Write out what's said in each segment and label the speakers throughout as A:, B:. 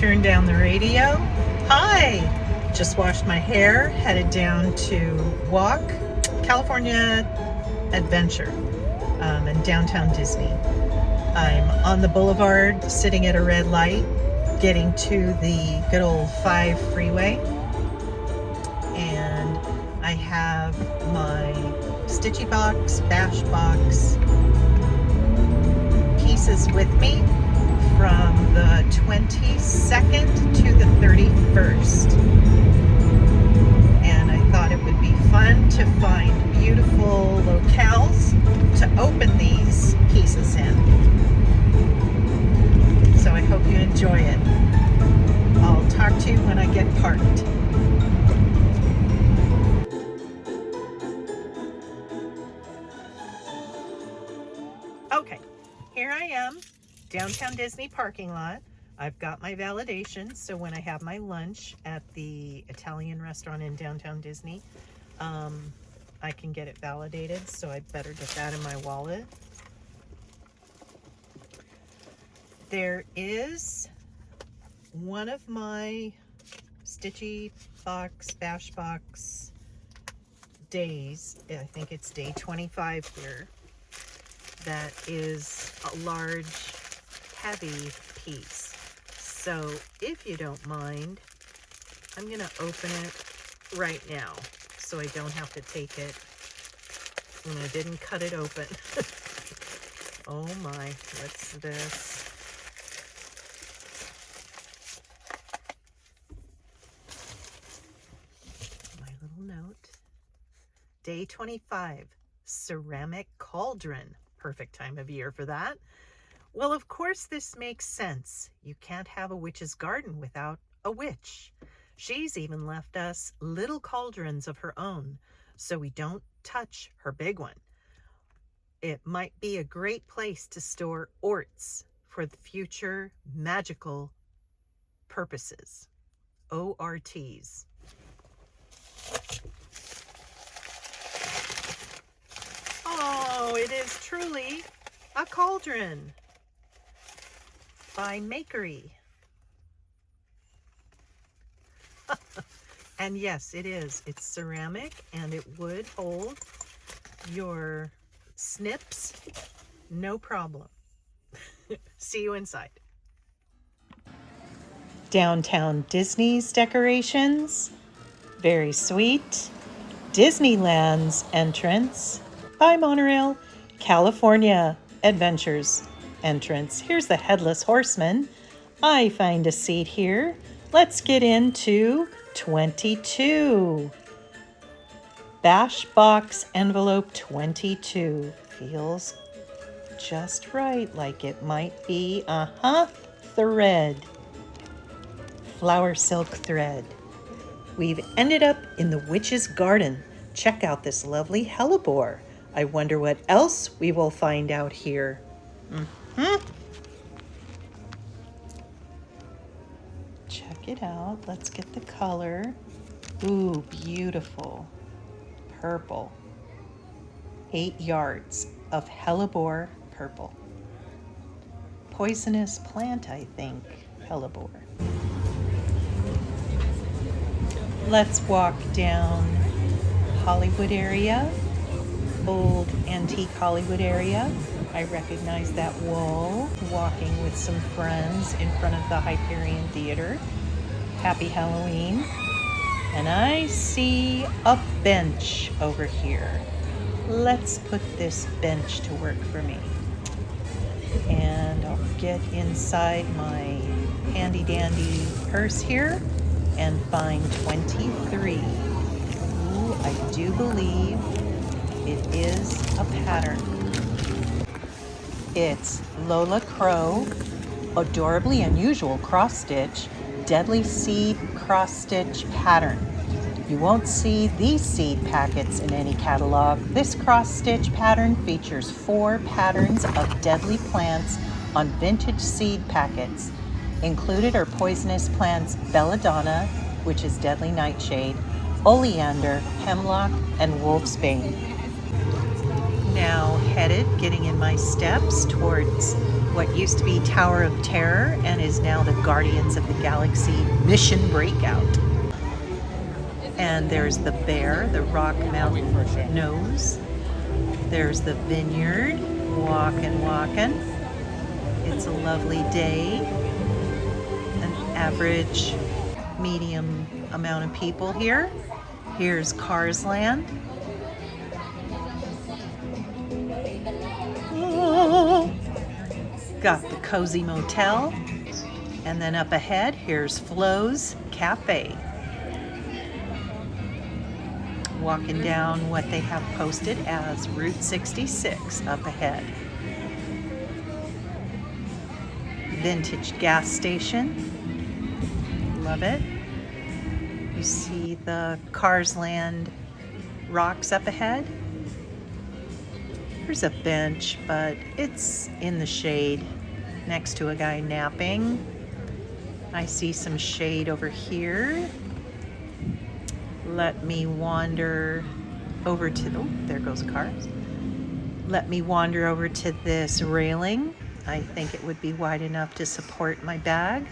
A: Turn down the radio. Hi! Just washed my hair, headed down to walk California Adventure in downtown Disney. I'm on the boulevard, sitting at a red light, getting to the good old 5 freeway. And I have my Stitchy Box, Bash Box pieces with me from the 22nd to the 31st. And I thought it would be fun to find beautiful locales to open these pieces in. So I hope you enjoy it. I'll talk to you when I get parked. Okay, here I am, downtown Disney parking lot. I've got my validation, so when I have my lunch at the Italian restaurant in downtown Disney, I can get it validated, so I better get that in my wallet. There is one of my Stitchy Box, Bash Box days, I think it's day 25 here, that is a large, heavy piece. So if you don't mind, I'm gonna open it right now so I don't have to take it. And I didn't cut it open. Oh my, what's this? My little note. Day 25, ceramic cauldron. Perfect time of year for that. Well, of course this makes sense. You can't have a witch's garden without a witch. She's even left us little cauldrons of her own, so we don't touch her big one. It might be a great place to store orts for the future magical purposes. ORTs. Oh, it is truly a cauldron by Makery. And yes, it is. It's ceramic and it would hold your snips, no problem. See you inside. Downtown Disney's decorations, very sweet. Disneyland's entrance by Monorail, California Adventures entrance. Here's the Headless Horseman. I find a seat here. Let's get into 22. Bash Box envelope 22. Feels just right, like it might be, thread. Flower silk thread. We've ended up in the witch's garden. Check out this lovely hellebore. I wonder what else we will find out here. Check it out. Let's get the color. Ooh, beautiful. Purple. 8 yards of hellebore purple. Poisonous plant, I think, hellebore. Let's walk down Hollywood area, old antique Hollywood area. I recognize that wall, walking with some friends in front of the Hyperion Theater. Happy Halloween. And I see a bench over here. Let's put this bench to work for me. And I'll get inside my handy dandy purse here and find 23. Ooh, I do believe it is a pattern. It's Lola Crow, adorably unusual cross stitch, deadly seed cross stitch pattern. You won't see these seed packets in any catalog. This cross stitch pattern features 4 patterns of deadly plants on vintage seed packets. Included are poisonous plants belladonna, which is deadly nightshade, oleander, hemlock, and wolfsbane. Now headed, getting in my steps towards what used to be Tower of Terror and is now the Guardians of the Galaxy Mission Breakout. And there's the bear, the Rock Mountain nose. There's the vineyard, walking. It's a lovely day. An average medium amount of people here. Here's Cars Land. Oh, got the Cozy Motel. And then up ahead, here's Flo's Cafe. Walking down what they have posted as Route 66 up ahead. Vintage gas station. Love it. You see the Cars Land rocks up ahead. There's a bench, but it's in the shade next to a guy napping. I see some shade over here. Let me wander over to, oh, there goes cars. Let me wander over to this railing. I think it would be wide enough to support my bag.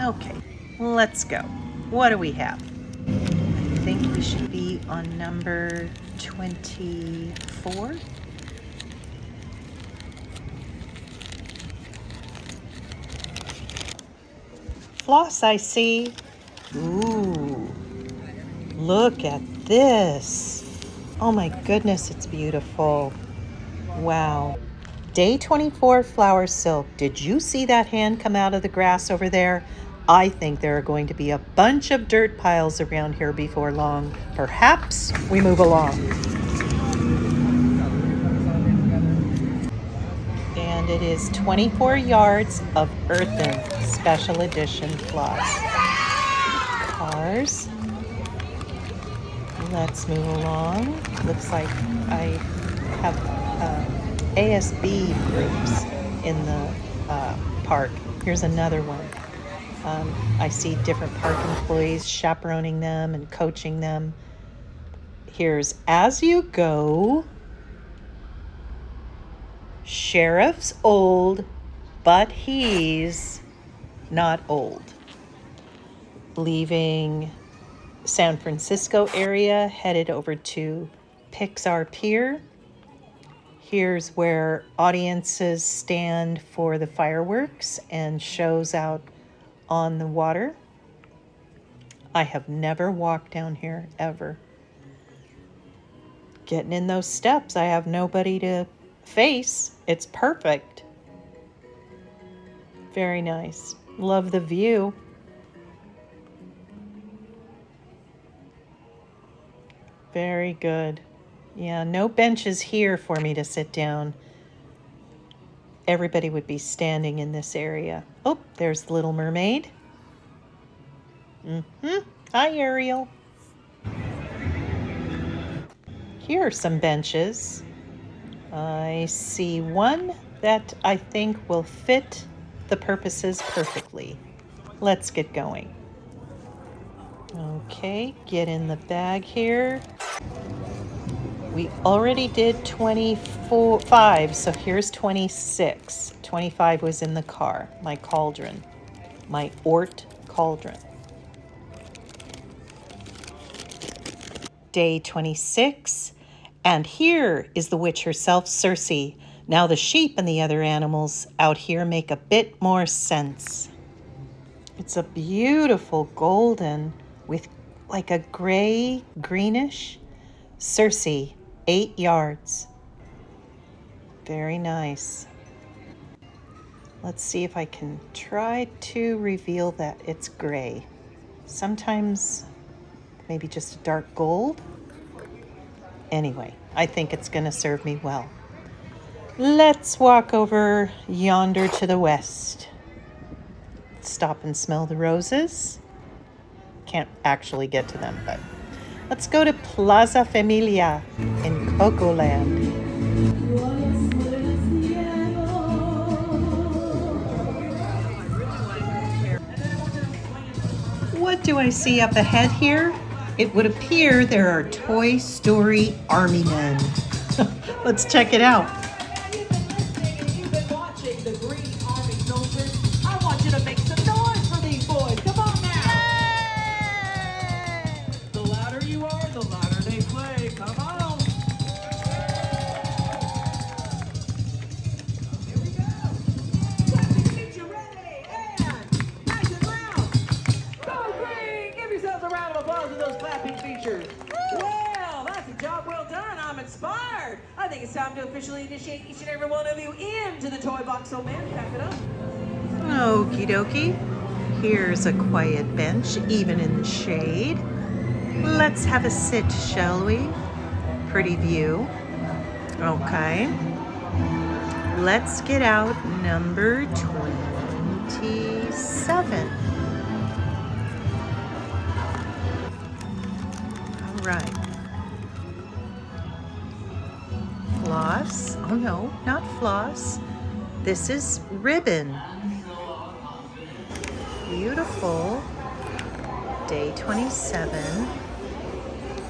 A: Okay, let's go. What do we have? I think we should be on number 24. Floss, I see. Ooh, look at this. Oh my goodness, it's beautiful. Wow. Day 24 flower silk. Did you see that hand come out of the grass over there? I think there are going to be a bunch of dirt piles around here before long. Perhaps we move along. And it is 24 yards of earthen special edition floss. Cars. Let's move along. Looks like I have ASB groups in the park. Here's another one. I see different park employees chaperoning them and coaching them. Here's As You Go. Sheriff's old, but he's not old. Leaving San Francisco area, headed over to Pixar Pier. Here's where audiences stand for the fireworks and shows out on the water. I have never walked down here, ever. Getting in those steps, I have nobody to face. It's perfect. Very nice. Love the view. Very good. Yeah, no benches here for me to sit down. Everybody would be standing in this area. Oh, there's the Little Mermaid. Hi, Ariel. Here are some benches. I see one that I think will fit the purposes perfectly. Let's get going. Okay, get in the bag here. We already did 25, so here's 26. 25 was in the car, my cauldron, my Ort cauldron. Day 26, and here is the witch herself, Circe. Now the sheep and the other animals out here make a bit more sense. It's a beautiful golden with like a gray, greenish. Circe, 8 yards. Very nice. Let's see if I can try to reveal that it's gray. Sometimes maybe just a dark gold. Anyway, I think it's going to serve me well. Let's walk over yonder to the west. Stop and smell the roses. Can't actually get to them, but let's go to Plaza Familia in Coco Land. What do I see up ahead here? It would appear there are Toy Story Army Men. Let's check it out.
B: You've been listening and you've been watching the Green Army Soldiers. I want you to make some noise for these boys. Come on now. Yay! The louder you are, the louder they play. Come on. Here we go. Clapping feet, you ready? And nice and loud. Go Green! Give yourselves a round of applause for those clapping features. Well, that's a job well done. I'm inspired. I think it's time to officially initiate each and every one of you into the toy box. So, man, pack it up.
A: Okie dokie. Here's a quiet bench, even in the shade. Let's have a sit, shall we? Pretty view. Okay. Let's get out number 27. All right. Floss. Oh no, not floss. This is ribbon. Beautiful. Day 27.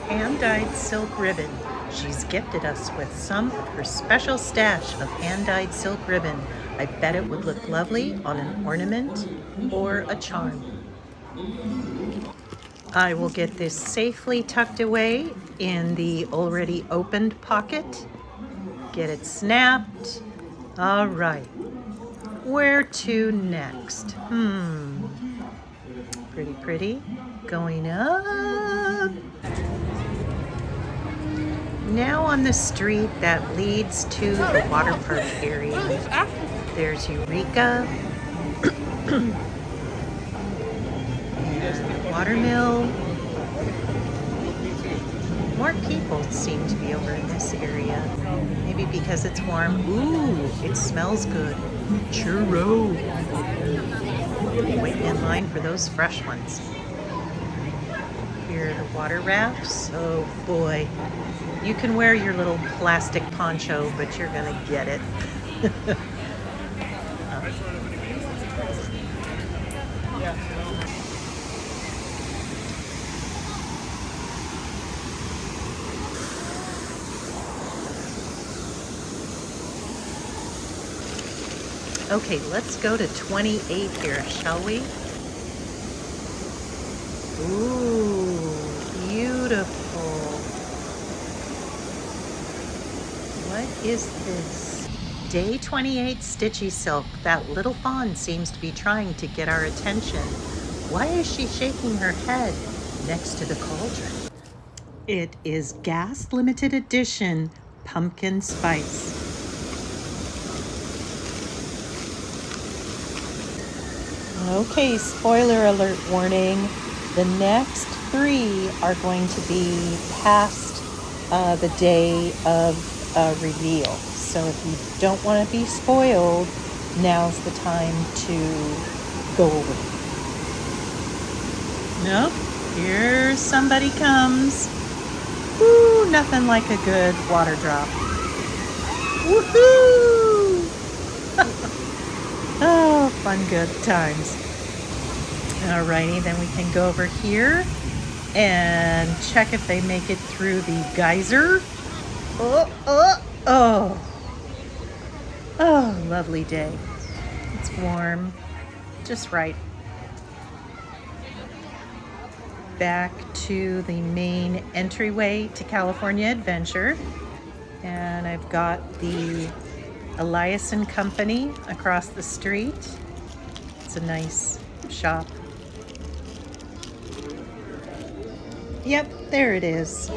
A: Hand-dyed silk ribbon. She's gifted us with some of her special stash of hand-dyed silk ribbon. I bet it would look lovely on an ornament or a charm. I will get this safely tucked away in the already opened pocket. Get it snapped. All right. Where to next? Pretty, pretty. Going up. Now on the street that leads to the water park area. There's Eureka. And Watermill. More people seem to be over in this area. Maybe because it's warm. Ooh, it smells good. Churro. Waiting in line for those fresh ones. Here are the water rafts. Oh boy. You can wear your little plastic poncho, but you're gonna get it. Okay, let's go to 28 here, shall we? Ooh, beautiful. What is this? Day 28 Stitchy Silk. That little fawn seems to be trying to get our attention. Why is she shaking her head next to the cauldron? It is gas limited edition pumpkin spice. Okay, spoiler alert warning. The next 3 are going to be past the day of reveal. So if you don't want to be spoiled, now's the time to go over. Nope, here somebody comes. Woo, nothing like a good water drop. Woohoo! Oh, fun, good times. Alrighty, then we can go over here and check if they make it through the geyser. Oh, lovely day. It's warm, just right. Back to the main entryway to California Adventure. And I've got the Elias & Company across the street. It's a nice shop. Yep, there it is.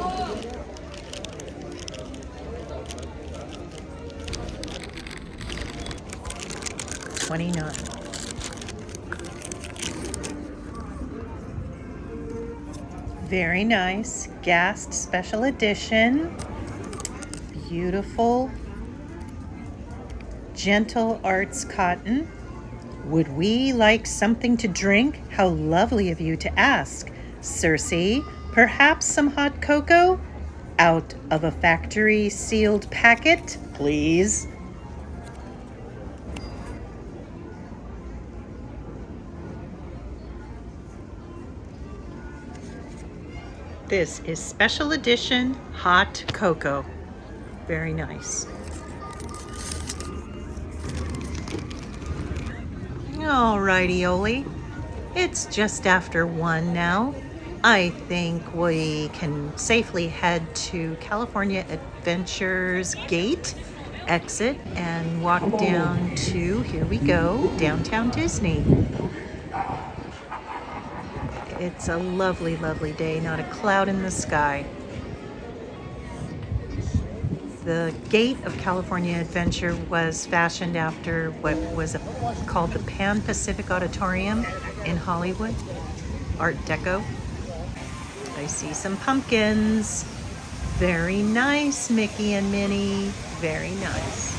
A: $29. Very nice. Gassed special edition. Beautiful. Gentle Arts cotton. Would we like something to drink? How lovely of you to ask. Circe, perhaps some hot cocoa? Out of a factory sealed packet, please. This is special edition hot cocoa. Very nice. Alrighty, Oli. It's just after 1 now. I think we can safely head to California Adventures Gate exit and walk down to, here we go, downtown Disney. It's a lovely, lovely day, not a cloud in the sky. The Gate of California Adventure was fashioned after what was called the Pan Pacific Auditorium in Hollywood, Art Deco. I see some pumpkins. Very nice, Mickey and Minnie. Very nice.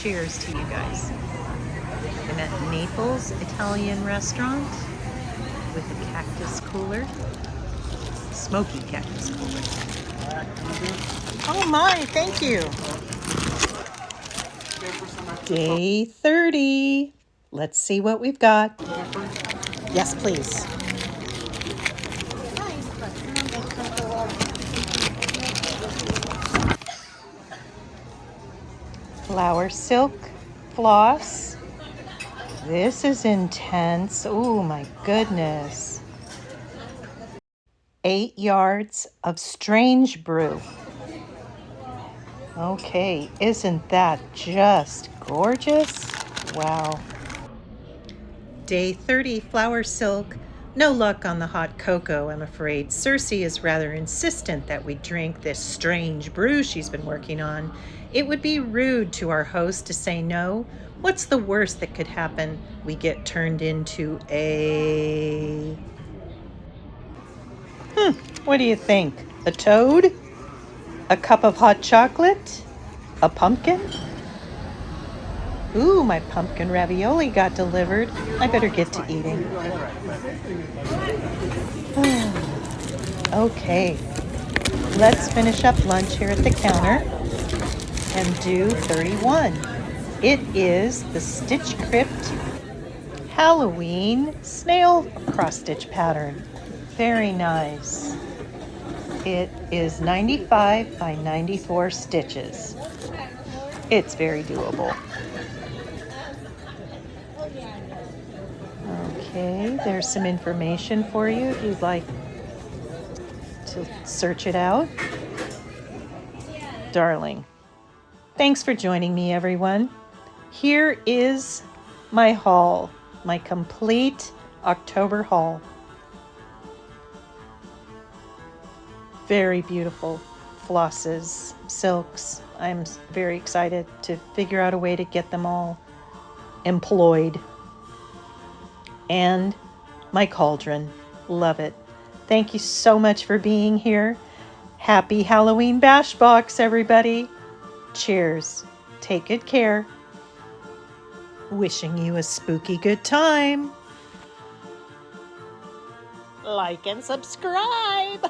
A: Cheers to you guys. I'm at Naples Italian Restaurant with a cactus cooler. Smoky cactus cooler. Oh my, thank you. Day 30. Let's see what we've got. Yes, please. Flower silk floss. This is intense. Oh my goodness. 8 yards of strange brew. Okay, isn't that just gorgeous? Wow. Day 30, flower silk. No luck on the hot cocoa, I'm afraid. Circe is rather insistent that we drink this strange brew she's been working on. It would be rude to our host to say no. What's the worst that could happen? We get turned into a... what do you think? A toad? A cup of hot chocolate? A pumpkin? Ooh, my pumpkin ravioli got delivered. I better get to eating. Okay, let's finish up lunch here at the counter and do 31. It is the Stitch Crypt Halloween snail cross-stitch pattern. Very nice. It is 95 by 94 stitches. It's very doable. Okay, there's some information for you if you'd like to search it out. Darling. Thanks for joining me, everyone. Here is my haul, my complete October haul. Very beautiful flosses, silks. I'm very excited to figure out a way to get them all employed. And my cauldron. Love it. Thank you so much for being here. Happy Halloween Bash Box, everybody. Cheers. Take good care. Wishing you a spooky good time. Like and subscribe.